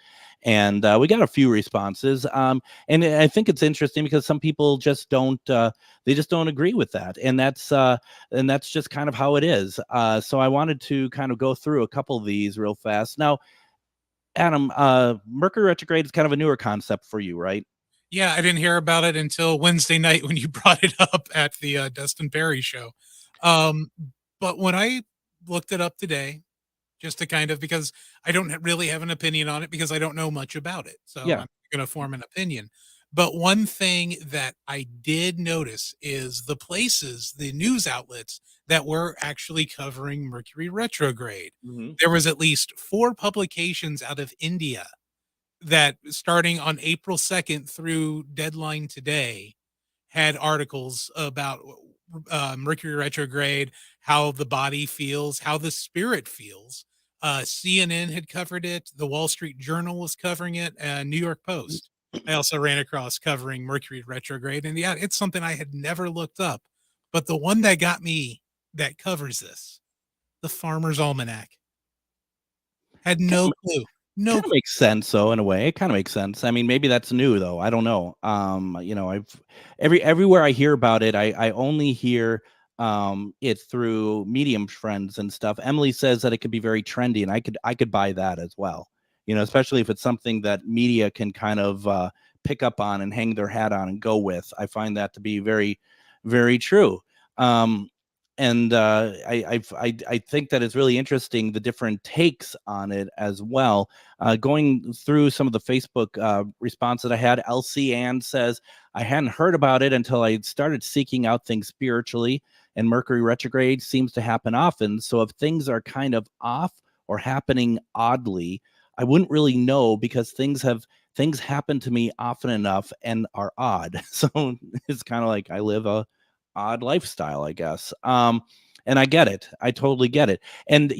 And we got a few responses. And I think it's interesting because some people just don't agree with that. And that's just kind of how it is. So I wanted to kind of go through a couple of these real fast. Now, Adam, Mercury retrograde is kind of a newer concept for you, right? Yeah, I didn't hear about it until Wednesday night when you brought it up at the Dustin Berry show. But when I looked it up today, just to kind of, because I don't really have an opinion on it because I don't know much about it. So yeah, I'm going to form an opinion. But one thing that I did notice is the places, the news outlets that were actually covering Mercury retrograde. Mm-hmm. There was at least 4 publications out of India that, starting on April 2nd through deadline today, had articles about Mercury retrograde, how the body feels, how the spirit feels CNN had covered it. The Wall Street Journal was covering it, and New York Post. I also ran across covering Mercury retrograde, and yeah, it's something I had never looked up. But the one that got me that covers this, the Farmer's Almanac, had no clue. No, kind of makes sense though, in a way. It kind of makes sense. I mean, maybe that's new though. I don't know. I've everywhere I hear about it, I only hear it through medium friends and stuff. Emily says that it could be very trendy, and I could buy that as well. Especially if it's something that media can kind of pick up on and hang their hat on and go with. I find that to be very, very true. And I think that it's really interesting, the different takes on it as well. Going through some of the Facebook response that I had, LC Ann says, I hadn't heard about it until I started seeking out things spiritually, and Mercury retrograde seems to happen often. So if things are kind of off or happening oddly, I wouldn't really know, because things happen to me often enough and are odd. So it's kind of like I live a odd lifestyle, I guess. And I get it. I totally get it. And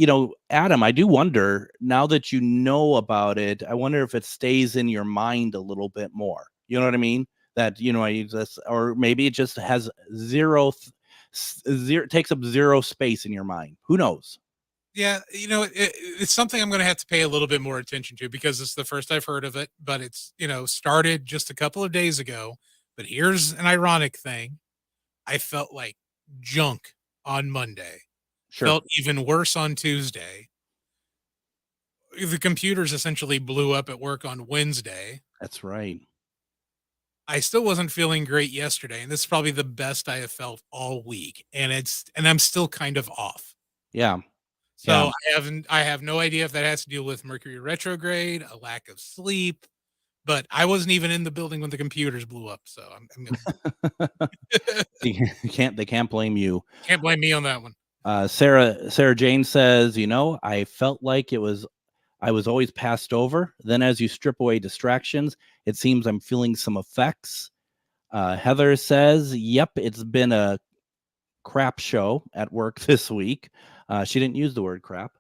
Adam, I do wonder, now that you know about it, I wonder if it stays in your mind a little bit more. You know what I mean? That I just, or maybe it just has zero takes up zero space in your mind. Who knows? Yeah, it's something I'm going to have to pay a little bit more attention to, because it's the first I've heard of it. But it's started just a couple of days ago. But here's an ironic thing. I felt like junk on Monday. Sure. Felt even worse on Tuesday. The computers essentially blew up at work on Wednesday. That's right. I still wasn't feeling great yesterday, and this is probably the best I have felt all week. And I'm still kind of off. Yeah. So I have no idea if that has to do with Mercury retrograde, a lack of sleep, but I wasn't even in the building when the computers blew up. So they can't blame you. Can't blame me on that one. Sarah Jane says, I felt like I was always passed over. Then as you strip away distractions, it seems I'm feeling some effects. Heather says, yep, it's been a crap show at work this week. She didn't use the word crap.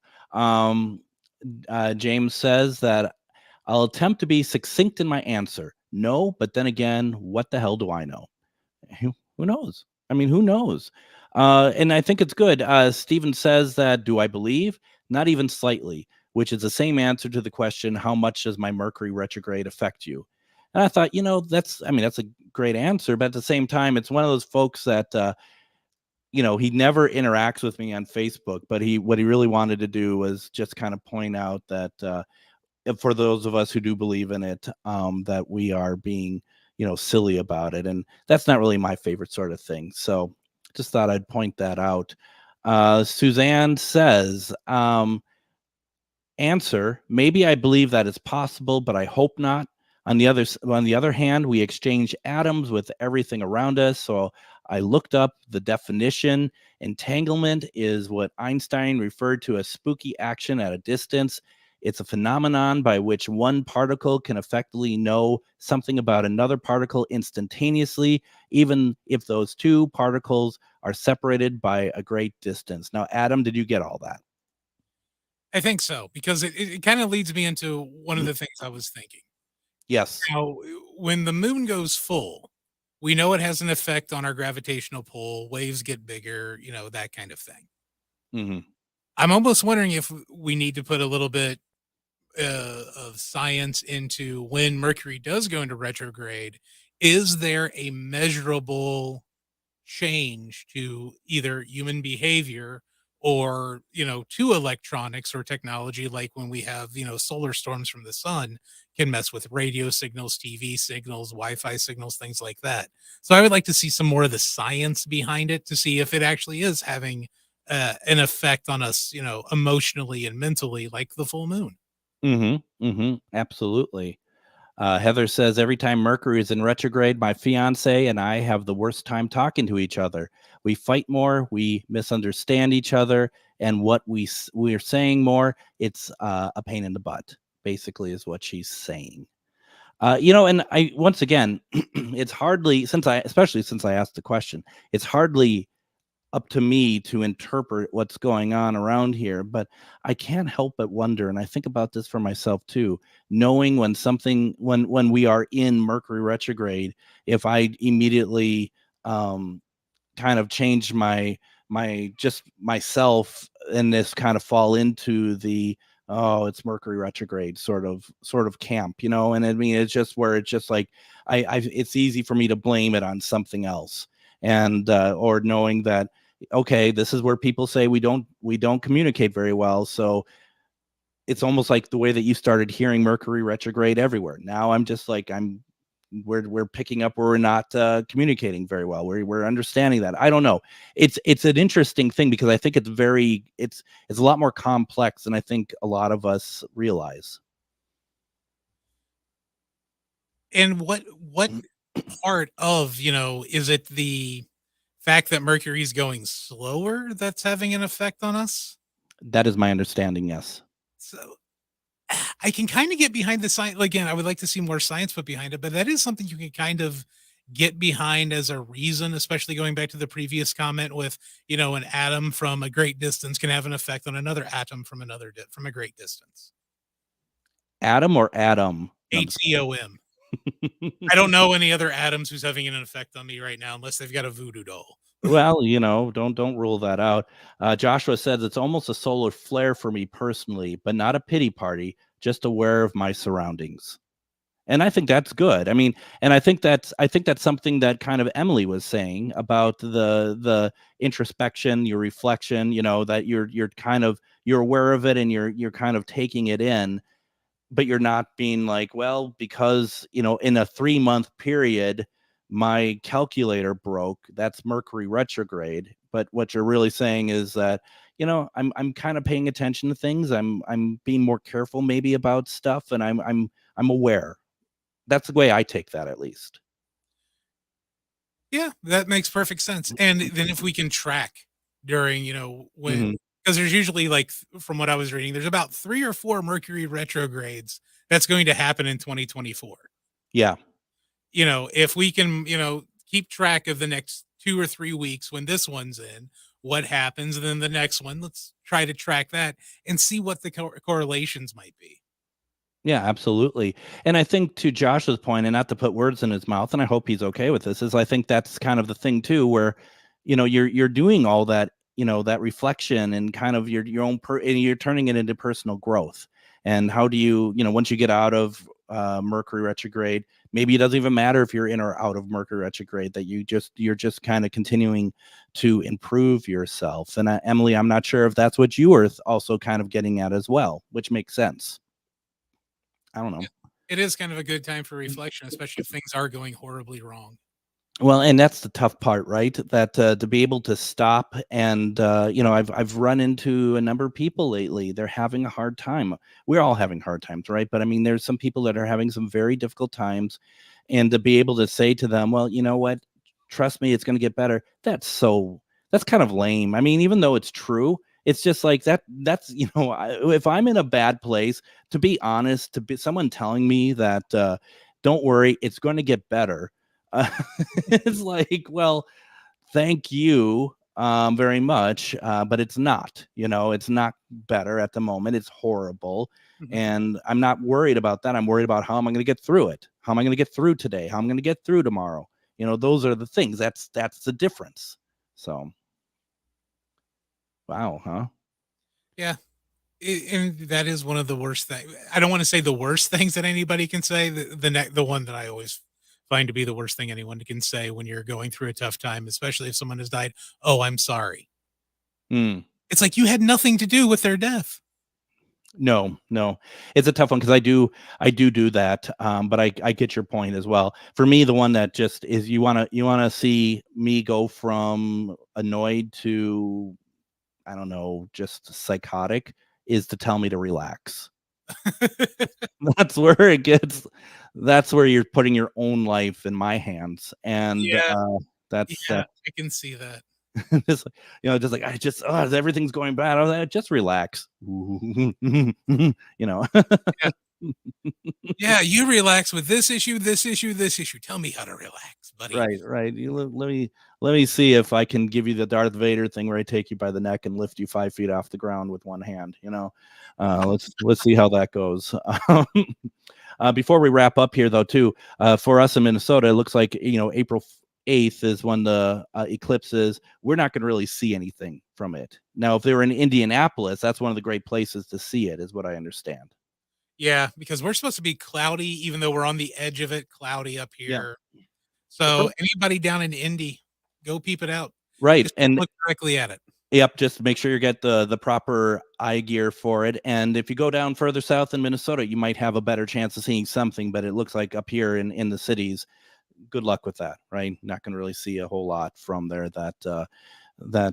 James says that I'll attempt to be succinct in my answer. No, but then again, what the hell do I know? Who knows? I mean, who knows? And I think it's good. Stephen says that, do I believe? Not even slightly, which is the same answer to the question, how much does my Mercury retrograde affect you? And I thought, that's a great answer. But at the same time, it's one of those folks that, he never interacts with me on Facebook, but what he really wanted to do was just kind of point out that for those of us who do believe in it, that we are being, silly about it. And that's not really my favorite sort of thing. So just thought I'd point that out. Suzanne says, answer, maybe I believe that it's possible, but I hope not. On the other hand, we exchange atoms with everything around us. So I looked up the definition. Entanglement is what Einstein referred to as spooky action at a distance. It's a phenomenon by which one particle can effectively know something about another particle instantaneously, even if those two particles are separated by a great distance. Now, Adam, did you get all that? I think so, because it kind of leads me into one of the things I was thinking. Yes. Now, when the moon goes full, we know it has an effect on our gravitational pull. Waves get bigger, that kind of thing. Mm-hmm. I'm almost wondering if we need to put a little bit of science into when Mercury does go into retrograde. Is there a measurable change to either human behavior or to electronics or technology, like when we have solar storms from the sun can mess with radio signals, TV signals, Wi-Fi signals, things like that. So I would like to see some more of the science behind it to see if it actually is having an effect on us, emotionally and mentally, like the full moon. Absolutely. Heather says, every time Mercury is in retrograde, my fiance and I have the worst time talking to each other. We fight more, we misunderstand each other, and what we're saying more, it's a pain in the butt, basically, is what she's saying. And I, once again, it's hardly, especially since I asked the question, it's hardly up to me to interpret what's going on around here. But I can't help but wonder, and I think about this for myself too, knowing when something, when we are in Mercury retrograde, if I immediately kind of change my just myself and this kind of fall into the, oh, it's Mercury retrograde sort of camp, and I mean, it's just where it's just like it's easy for me to blame it on something else, and or knowing that, okay, this is where people say we don't communicate very well, so it's almost like the way that you started hearing Mercury retrograde everywhere. Now I'm just like, we're picking up where we're not communicating very well. We're understanding that. I don't know. It's an interesting thing because I think it's a lot more complex than I think a lot of us realize. And what part of, is it the fact that Mercury's going slower that's having an effect on us? That is my understanding, yes. So I can kind of get behind the science. Again, I would like to see more science put behind it, but that is something you can kind of get behind as a reason, especially going back to the previous comment with, an atom from a great distance can have an effect on another atom from from a great distance. Atom or Adam? ATOM. I don't know any other atoms who's having an effect on me right now, unless they've got a voodoo doll. Well, don't rule that out. Joshua says it's almost a solar flare for me personally, but not a pity party, just aware of my surroundings. And I think that's good. I mean, and I think that's something that kind of Emily was saying about the introspection, your reflection, that you're aware of it and you're kind of taking it in, but you're not being like, well, because, in a 3-month period, my calculator broke. That's Mercury retrograde. But what you're really saying is that, I'm kind of paying attention to things. I'm being more careful maybe about stuff, and I'm aware. That's the way I take that, at least. Yeah, that makes perfect sense. And then if we can track during, when, because there's usually, like, from what I was reading, there's about 3 or 4 Mercury retrogrades that's going to happen in 2024. Yeah. If we can, keep track of the next 2 or 3 weeks when this one's in, what happens, and then the next one, let's try to track that and see what the correlations might be. Yeah, absolutely. And I think, to Josh's point, and not to put words in his mouth, and I hope he's okay with this, is I think that's kind of the thing too, where, you're doing all that, that reflection and kind of your own and you're turning it into personal growth. And how do you, once you get out of Mercury retrograde, maybe it doesn't even matter if you're in or out of Mercury retrograde, that you're just kind of continuing to improve yourself. And Emily, I'm not sure if that's what you were also kind of getting at as well, which makes sense. I don't know. It is kind of a good time for reflection, especially if things are going horribly wrong. Well, and that's the tough part, right? That to be able to stop and I've run into a number of people lately. They're having a hard time. We're all having hard times, right? But I mean, there's some people that are having some very difficult times, and to be able to say to them, well, you know what? Trust me, it's going to get better. That's kind of lame. I mean, even though it's true, it's just like that's if I'm in a bad place, to be honest, to be someone telling me that don't worry, it's going to get better. It's like, well, thank you very much, but it's not. It's not better at the moment. It's horrible. And I'm not worried about that. I'm worried about how am I going to get through it? How am I going to get through today? How am I going to get through tomorrow? Those are the things. That's the difference. So wow, huh? Yeah. And that is one of the worst things. I don't want to say the worst things that anybody can say. The one that I always find to be the worst thing anyone can say when you're going through a tough time, especially if someone has died. Oh, I'm sorry. It's like you had nothing to do with their death. No, it's a tough one because I do that. But I get your point as well. For me, the one that just is, you want to see me go from annoyed to, I don't know, just psychotic, is to tell me to relax. That's where you're putting your own life in my hands. And I can see that. just everything's going bad. I was like, just relax. Yeah. Yeah, you relax with this issue, this issue, this issue. Tell me how to relax, buddy. Right. Let me see if I can give you the Darth Vader thing where I take you by the neck and lift you 5 feet off the ground with one hand. Let's see how that goes. Before we wrap up here, though, too, for us in Minnesota, it looks like April 8th is when the eclipse is. We're not going to really see anything from it. Now, if they were in Indianapolis, that's one of the great places to see it, is what I understand. Yeah, because we're supposed to be cloudy, even though we're on the edge of it, cloudy up here. Yeah. So anybody down in Indy, go peep it out. Right. Just and look directly at it. Yep, just make sure you get the proper eye gear for it. And if you go down further south in Minnesota, you might have a better chance of seeing something. But it looks like up here in the cities, good luck with that, right? Not going to really see a whole lot from there that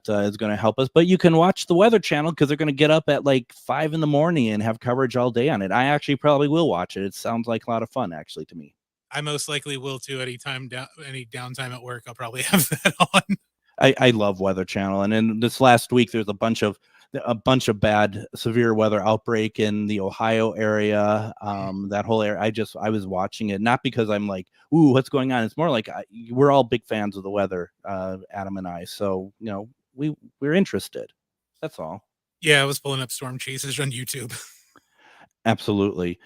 is going to help us. But you can watch the Weather Channel because they're going to get up at like 5 a.m. and have coverage all day on it. I actually probably will watch it. It sounds like a lot of fun, actually, to me. I most likely will too. Any downtime at work, I'll probably have that on. I love Weather Channel, and in this last week, there's a bunch of bad severe weather outbreak in the Ohio area. That whole area, I was watching it not because I'm like, ooh, what's going on? It's more like we're all big fans of the weather, Adam and I. So we're interested. That's all. Yeah, I was pulling up storm chases on YouTube. Absolutely,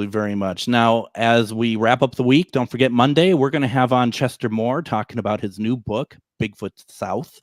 very much. Now, as we wrap up the week, don't forget Monday, we're going to have on Chester Moore talking about his new book, Bigfoot South.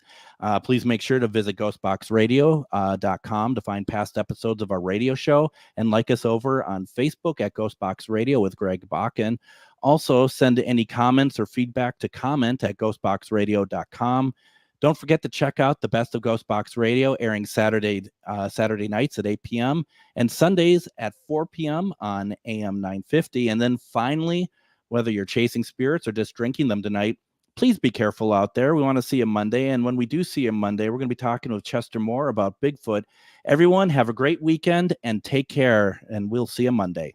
Please make sure to visit ghostboxradio.com to find past episodes of our radio show and like us over on Facebook at Ghostbox Radio with Greg Bakun. Also, send any comments or feedback to comment@ghostboxradio.com. Don't forget to check out the Best of Ghostbox Radio, airing Saturday nights at 8 p.m. and Sundays at 4 p.m. on AM 950. And then finally, whether you're chasing spirits or just drinking them tonight, please be careful out there. We want to see you Monday. And when we do see you Monday, we're going to be talking with Chester Moore about Bigfoot. Everyone, have a great weekend and take care. And we'll see you Monday.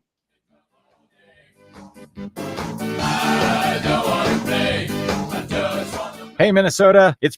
Hey, Minnesota, it's